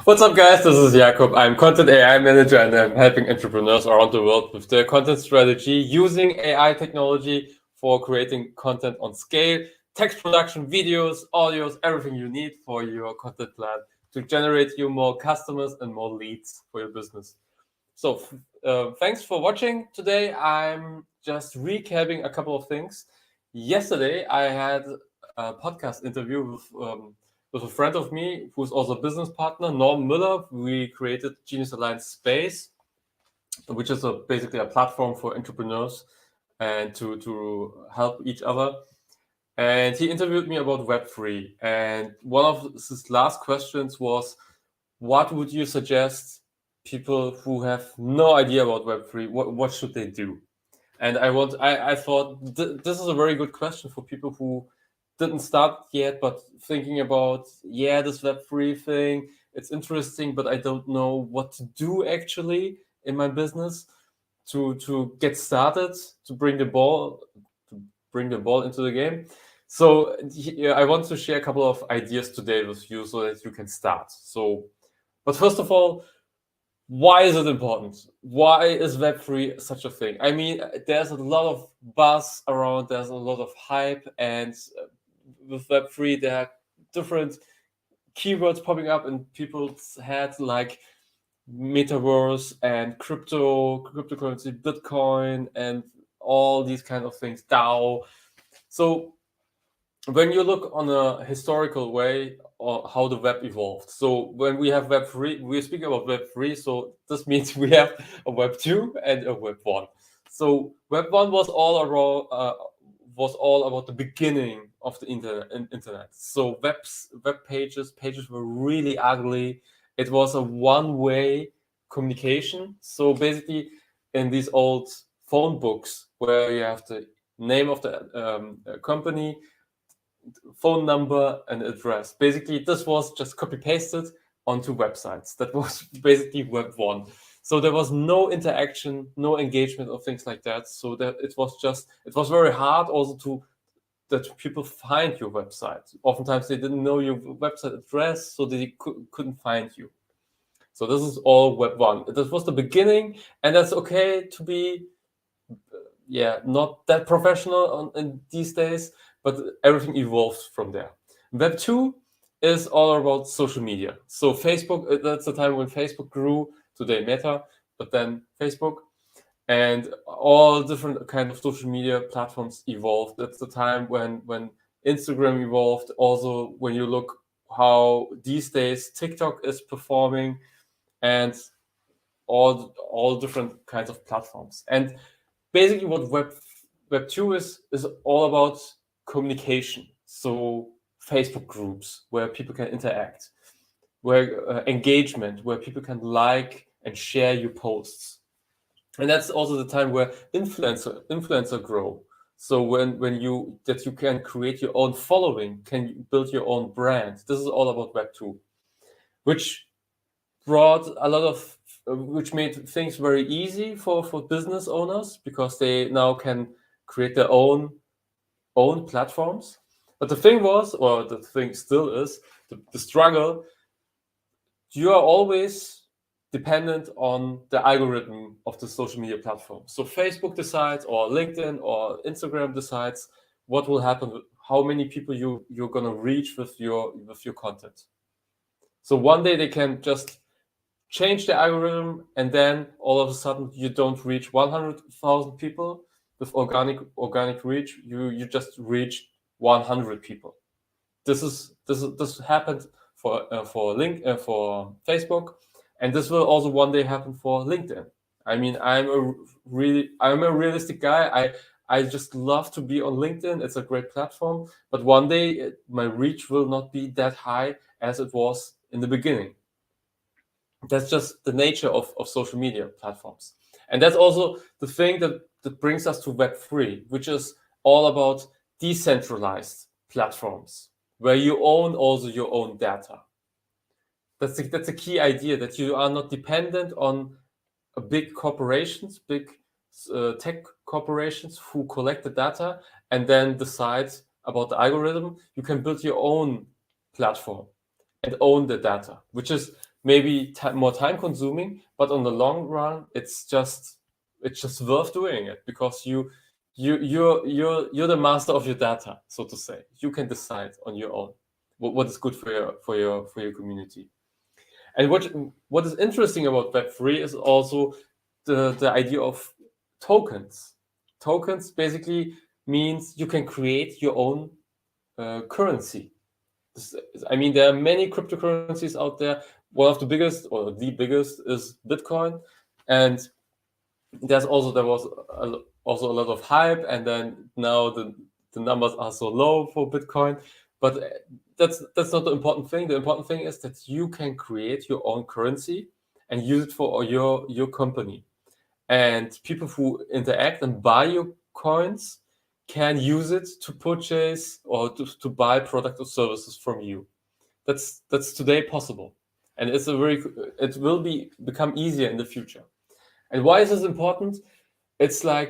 What's up, guys? This is Jakob. I'm Content AI Manager and I'm helping entrepreneurs around the world with their content strategy using AI technology for creating content on scale, text production, videos, audios, everything you need for your content plan to generate you more customers and more leads for your business. So thanks for watching. Today, I'm just recapping a couple of things. Yesterday, I had a podcast interview with a friend of me who's also a business partner, Norm Müller. We created Genius Alliance Space, which is basically a platform for entrepreneurs and to help each other. And he interviewed me about Web3. And one of his last questions was, what would you suggest people who have no idea about Web3, what should they do? And I thought this is a very good question for people who didn't start yet, but thinking about, this Web3 thing, it's interesting, but I don't know what to do actually in my business to get started, to bring the ball into the game. So I want to share a couple of ideas today with you so that you can start. But first of all, why is it important? Why is Web3 such a thing? I mean, there's a lot of buzz around, there's a lot of hype, and with Web3, there are different keywords popping up in people's heads, like metaverse and cryptocurrency, Bitcoin, and all these kind of things, DAO. So when you look on a historical way or how the web evolved, so when we have Web3, we speak about Web3, so this means we have a Web2 and a Web1. So Web1 was all about the beginning of the internet. So web pages were really ugly. It was a one-way communication. So basically, in these old phone books where you have the name of the company, phone number, and address. Basically, this was just copy-pasted onto websites. That was basically Web1. So there was no interaction, no engagement or things like that. So that it was very hard also that people find your website. Oftentimes they didn't know your website address, so they couldn't find you. So this is all Web1. This was the beginning, and that's okay to be not that professional in these days, but everything evolves from there. Web2 is all about social media. So Facebook, that's the time when Facebook grew, today Meta, but then Facebook, and all different kind of social media platforms evolved. That's the time when Instagram evolved. Also, when you look how these days TikTok is performing, and all different kinds of platforms. And basically what Web2 is all about communication. So Facebook groups where people can interact, where engagement, where people can like and share your posts. And that's also the time where influencer grow. So when you can create your own following, can you build your own brand. This is all about Web2, which brought a lot of which made things very easy for business owners, because they now can create their own platforms. But the thing was, or the thing still is, the struggle, you are always dependent on the algorithm of the social media platform. So Facebook decides, or LinkedIn or Instagram decides what will happen, how many people you're gonna reach with your content. So one day they can just change the algorithm, and then all of a sudden you don't reach 100,000 people with organic reach. You just reach 100 people. This happened for Facebook, and this will also one day happen for LinkedIn. I mean, I'm a realistic guy. I just love to be on LinkedIn. It's a great platform, but one day my reach will not be that high as it was in the beginning. That's just the nature of social media platforms. And that's also the thing that brings us to Web3, which is all about decentralized platforms where you own also your own data. That's a key idea, that you are not dependent on big corporations, big tech corporations who collect the data and then decide about the algorithm. You can build your own platform and own the data, which is maybe more time consuming, but on the long run, it's just worth doing it, because you're the master of your data, so to say. You can decide on your own what is good for your community. And what is interesting about Web3 is also the idea of tokens. Tokens basically means you can create your own currency. I mean, there are many cryptocurrencies out there. One of the biggest, or the biggest, is Bitcoin, and there was also a lot of hype, and then now the numbers are so low for Bitcoin. But that's not the important thing. The important thing is that you can create your own currency and use it for your company. And people who interact and buy your coins can use it to purchase or to buy products or services from you. That's today possible, and it will become easier in the future. And why is this important? It's like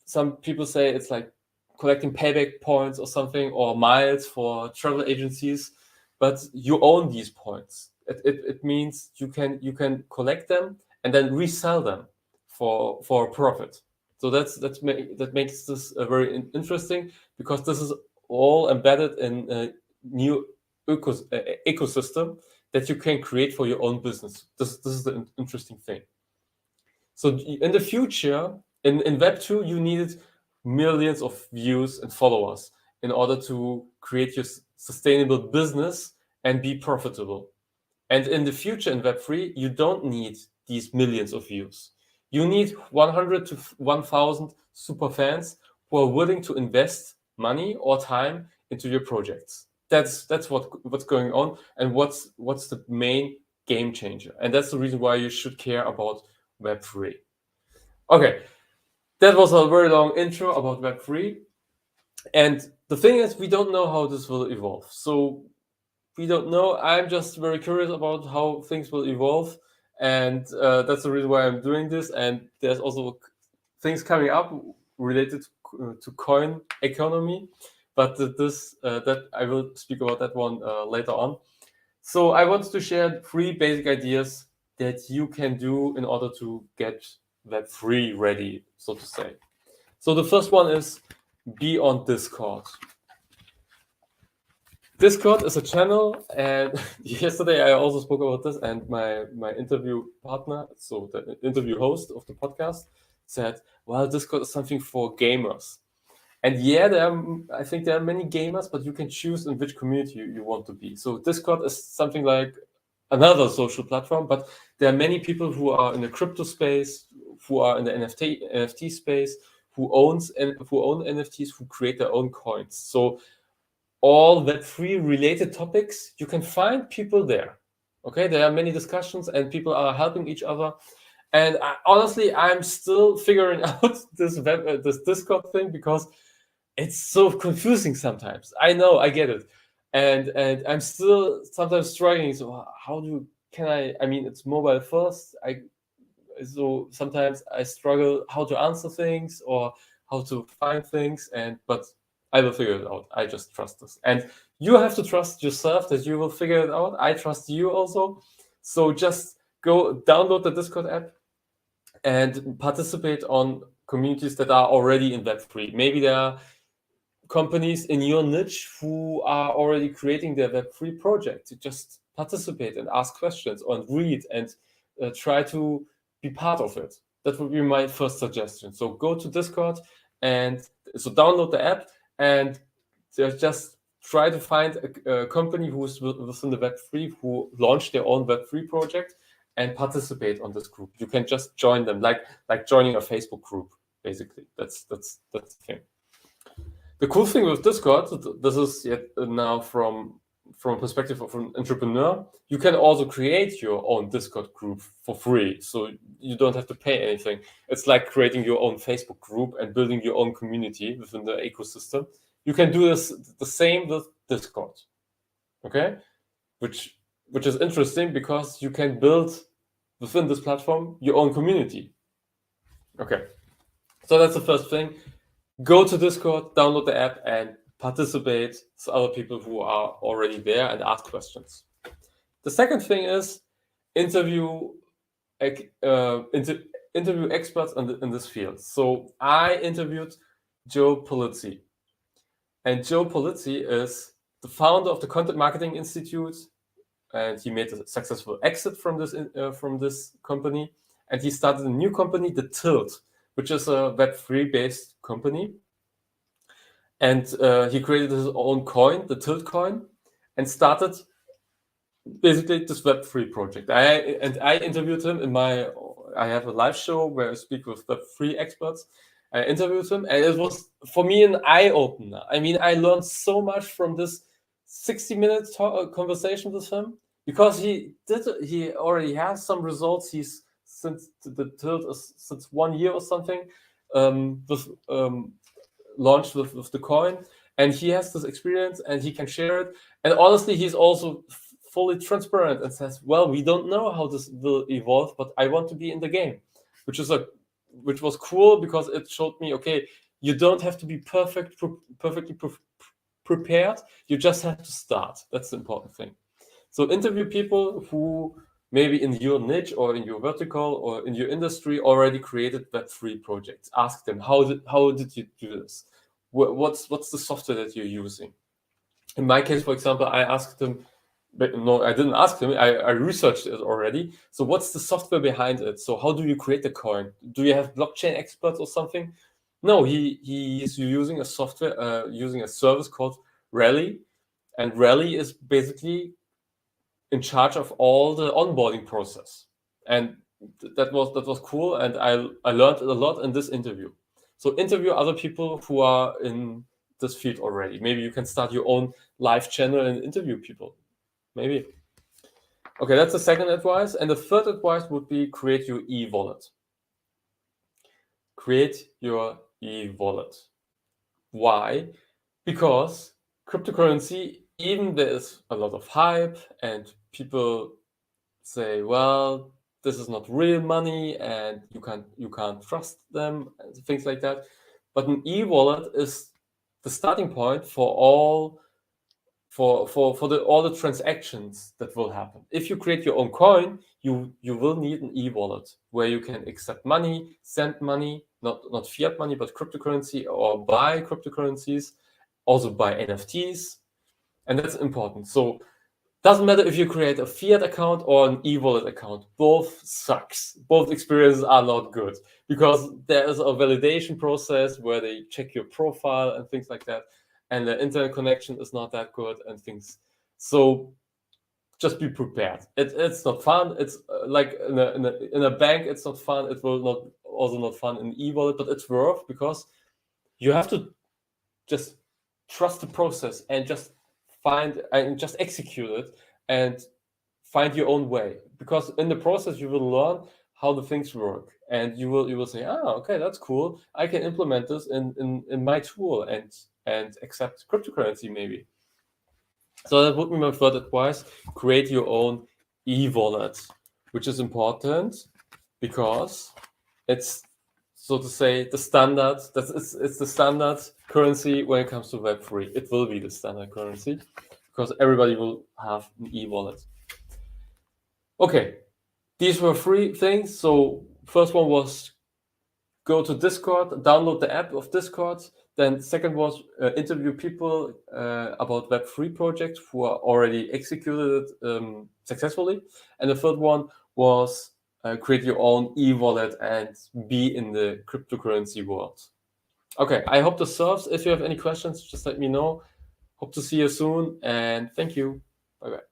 some people say it's like collecting payback points or something, or miles for travel agencies, but you own these points. It means you can collect them and then resell them for a profit. So that makes this very interesting, because this is all embedded in a new ecosystem that you can create for your own business. This is the interesting thing. So in the future, in Web 2, you needed millions of views and followers in order to create your sustainable business and be profitable. And in the future, in Web 3, you don't need these millions of views. You need 100 to 1,000 super fans who are willing to invest money or time into your projects. That's what's going on, and what's the main game changer. And that's the reason why you should care about Web 3. Okay, that was a very long intro about Web 3. And the thing is, we don't know how this will evolve. So we don't know. I'm just very curious about how things will evolve. And that's the reason why I'm doing this. And there's also things coming up related to coin economy. But that I will speak about that one later on. So I want to share 3 basic ideas that you can do in order to get Web3 ready, so to say. So the first one is be on Discord. Discord is a channel, and yesterday I also spoke about this, and my interview partner, so the interview host of the podcast, said, well, Discord is something for gamers. And yeah, I think there are many gamers, but you can choose in which community you want to be. So Discord is something like another social platform, but there are many people who are in the crypto space, who are in the NFT space, who own NFTs, who create their own coins. So all Web3 related topics, you can find people there. Okay, there are many discussions and people are helping each other. And honestly, I'm still figuring out this Discord thing, because it's so confusing sometimes. I know, I get it. And I'm still sometimes struggling. So I mean, it's mobile first. So sometimes I struggle how to answer things or how to find things, but I will figure it out. I just trust this. And you have to trust yourself that you will figure it out. I trust you also. So just go download the Discord app and participate on communities that are already in Web3. Maybe there are companies in your niche who are already creating their Web3 project. Just participate and ask questions and read and try to be part of it. That would be my first suggestion. So go to Discord and so download the app and just try to find a company who's within the Web3 who launched their own Web3 project and participate on this group. You can just join them, like joining a Facebook group, basically. That's the thing. The cool thing with Discord, this is yet now from a perspective of an entrepreneur, you can also create your own Discord group for free. So you don't have to pay anything. It's like creating your own Facebook group and building your own community within the ecosystem. You can do this the same with Discord, okay? Which is interesting, because you can build within this platform your own community. Okay, so that's the first thing. Go to Discord, download the app, and participate with other people who are already there and ask questions. The second thing is interview interview experts in this field. So I interviewed Joe Polizzi. And Joe Polizzi is the founder of the Content Marketing Institute, and he made a successful exit from this company. And he started a new company, The Tilt, which is a Web3 based company. And he created his own coin, the Tilt coin, and started basically this Web3 project. I interviewed him I have a live show where I speak with Web3 experts. I interviewed him, and it was for me an eye opener. I mean, I learned so much from this 60-minute conversation with him, because he already has some results. He's since the Tilt is since 1 year or something, launched with the coin, and he has this experience and he can share it. And honestly, he's also fully transparent and says, well, we don't know how this will evolve, but I want to be in the game, which was cool, because it showed me, okay, you don't have to be perfectly prepared. You just have to start. That's the important thing. So interview people who maybe in your niche or in your vertical or in your industry already created Web3 projects. Ask them, how did you do this? What's the software that you're using? In my case, for example, I asked them, but no, I didn't ask him. I researched it already. So what's the software behind it? So how do you create the coin? Do you have blockchain experts or something? No, he is using a software, using a service called Rally, and Rally is basically in charge of all the onboarding process. And that was cool, and I learned a lot in this interview. So interview other people who are in this field already. Maybe you can start your own live channel and interview people. Maybe. Okay, that's the second advice. And the third advice would be create your e-wallet. Create your e-wallet. Why? Because cryptocurrency, even there is a lot of hype and people say, well, this is not real money and you can't trust them and things like that. But an e-wallet is the starting point for all the transactions that will happen. If you create your own coin, you will need an e-wallet where you can accept money, send money, not fiat money, but cryptocurrency, or buy cryptocurrencies, also buy NFTs, and that's important. So doesn't matter if you create a fiat account or an e-wallet account, both sucks. Both experiences are not good, because there is a validation process where they check your profile and things like that, and the internet connection is not that good and things. So just be prepared. It's not fun. It's like in a bank, it's not fun. It will not fun in e-wallet, but it's worth, because you have to just trust the process and just execute it and find your own way, because in the process you will learn how the things work, and you will say, okay, that's cool, I can implement this in my tool and accept cryptocurrency maybe. So that would be my third advice: create your own e-wallet, which is important because it's, so to say, the standard. It's the standard currency when it comes to Web3. It will be the standard currency because everybody will have an e-wallet. Okay, these were 3 things. So first one was go to Discord, download the app of Discord. Then second was interview people about Web3 projects who are already executed successfully. And the third one was create your own e-wallet and be in the cryptocurrency world. Okay, I hope this serves. If you have any questions, just let me know. Hope to see you soon, and thank you. Bye-bye.